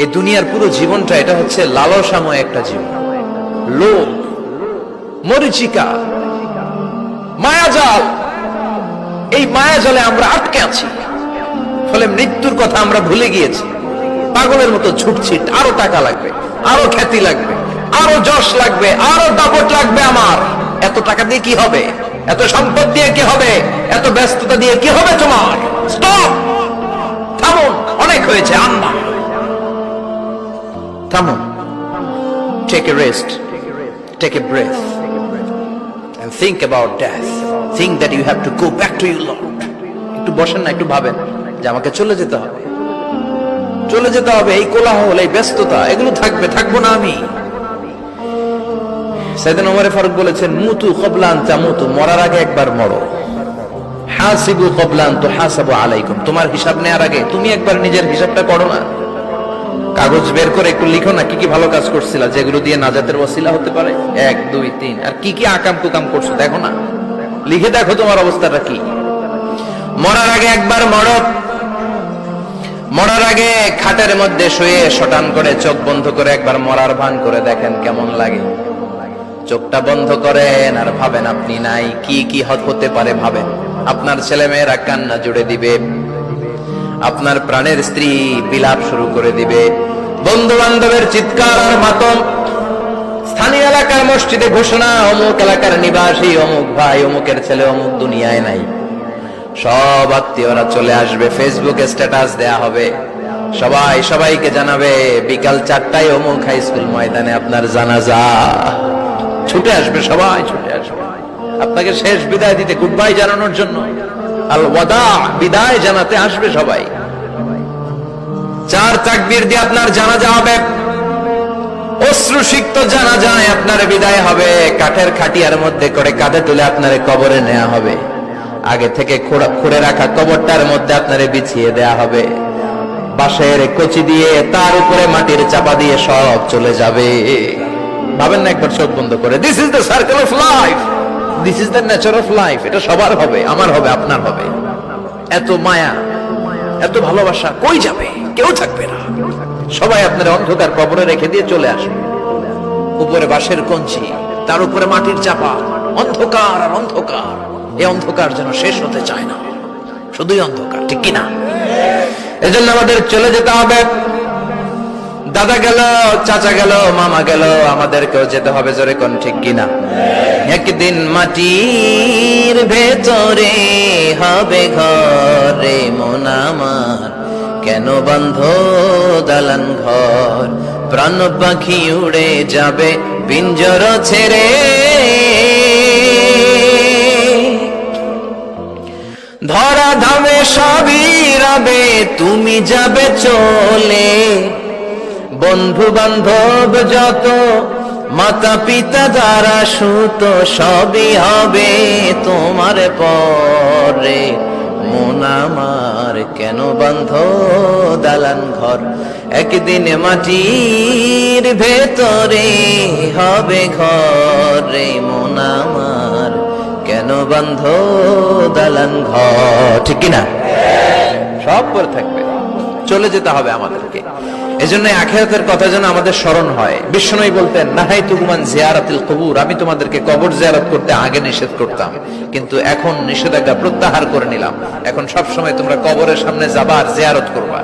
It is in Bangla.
এই দুনিয়ার পুরো জীবনটা এটা হচ্ছে লালসাময় একটা জীবন, লোভ, মরিচিকা, মায়াজাল। এই মায়াজালে আমরা আটকে আছি, ফলে মৃত্যুর কথা আমরা ভুলে গিয়েছি। পাগলের মতো ছুটছি, আরো টাকা লাগবে, আরো খ্যাতি লাগবে, আরো যশ লাগবে, আরো দাপট লাগবে। আমার এত টাকা দিয়ে কি হবে? এত সম্পদ দিয়ে কি হবে? এত ব্যস্ততা দিয়ে কি হবে? তোমার স্টপ, থামুন, অনেক হয়েছে। আন্না, থামুন, take a rest, take a breath and think about death. Think that you have to go back to your Lord. একটু বসেন না, একটু ভাবেন যে আমাকে চলে যেতে হবে, চলে যেতে হবে। এই কোলাহল, এই ব্যস্ততা, এগুলো থাকবে, থাকবো না আমি। সাইয়েদনা ওমর ফারুক বলেছেন, মুতু ক্বাবলা আন তামুতু, মরার আগে একবার মরো। হাসিবু ক্বাবলা আন তুহাসাবু আলাইকুম, তোমার হিসাব নেওয়ার আগে তুমি একবার নিজের হিসাবটা করো না। কাগজ বের করে একটু লিখো না, কি কি ভালো কাজ করছিলা, যেগুলো দিয়ে নাজাতের ওসিলা হতে পারে। 1 2 3, আর কি কি আকাম কুকাম করছো দেখো না, লিখে দেখো তোমার অবস্থাটা কি। মরার আগে একবার মরো। মরার আগে খাটের মধ্যে শুয়ে শটান করে চোখ বন্ধ করে একবার মরার ভান করে দেখেন কেমন লাগে। চোখটা বন্ধ করেন আর ভাবেন আপনি নাই, কি কি হতে পারে ভাবেন। আপনার ছেলে মেয়েরা কান্না জুড়ে দিবে, আপনার প্রাণের স্ত্রী বিলাপ শুরু করে দিবে, বন্ধু বান্ধবের চিৎকার আর মাতম, স্থানীয় এলাকার মসজিদে ঘোষণা, অমুক এলাকার নিবাসী অমুক ভাই, অমুকের ছেলে অমুক দুনিয়ায় নাই। সব আত্মীয়রা চলে আসবে, ফেসবুকে স্ট্যাটাস দেয়া হবে, সবাই সবাইকে জানাবে বিকাল 4টায় অমুক হাই স্কুল ময়দানে আপনার জানাজা। ছুটে আসবে, সবাই ছুটে আসবে আপনাকে শেষ বিদায় দিতে, গুড বাই জানানোর জন্য, আল ওয়াদা, বিদায় জানাতে আসবে সবাই। 4 তাকবীর দিয়ে আপনার জানাজা হবে, অশ্রুসিক্ত জানাজায় আপনার বিদায় হবে। কাঠের খাটিয়ার মধ্যে করে কাঁধে তুলে আপনার কবরে নেওয়া হবে। আগে থেকে খুঁড়ে রাখা কবরটার মধ্যে আপনারে বিছিয়ে দেয়া হবে। বাঁশের কচি দিয়ে তার উপরে মাটির চাপা দিয়ে সব চলে যাবে। ভাবেন না একবার চোখ বন্ধ করে, this is the circle of life, this is the nature of life. এটা সবার হবে, আমার হবে, আপনার হবে। এত মায়া, এত ভালোবাসা কই যাবে? কেউ থাকবে না, সবাই আপনার অন্ধকার কবরে রেখে দিয়ে চলে আসবে। উপরে বাঁশের কঞ্চি, তার উপরে মাটির চাপা, অন্ধকার আর অন্ধকার। এই অন্ধকার যেন শেষ হতে চায় না, শুধুই অন্ধকার, ঠিক কিনা? এজন্য আমাদের চলে যেতে হবে। দাদা গেল, চাচা গেল, মামা গেল, আমাদেরকেও যেতে হবে। জোরে কোন ঠিক কিনা? একদিন মাটির ভেতরে হবে ঘরে মন আমার, কেন বন্ধ দালান ঘর, প্রাণ পাখি উড়ে যাবে পিঞ্জর ছেড়ে। ধরা ধামে সবই রবে, তুমি যাবে চলে। বন্ধু বান্ধব যত, মাতা পিতা যারা সুত, সবই হবে তোমার পরে। মন আমার কেন বন্ধ দালান ঘর, একদিন মাটির ভেতরে হবে ঘরে মন আমার, কেন বন্ধ দালান ঘর, ঠিক কিনা? সব করে থাকবে, চলে যেতে হবে আমাদেরকে। এজন্য আখিরাতের কথা যেন আমাদের স্মরণ হয়। বিশ্বনবী বলতেন, নাহাইতুকুম আন জিয়ারাতিল কুবুর, আমি তোমাদেরকে কবর জিয়ারত করতে আগে নিষেধ করতাম, কিন্তু এখন নিষেধাজ্ঞা প্রত্যাহার করে নিলাম। এখন সব সময় তোমরা কবরের সামনে যাবা আর জিয়ারত করবা।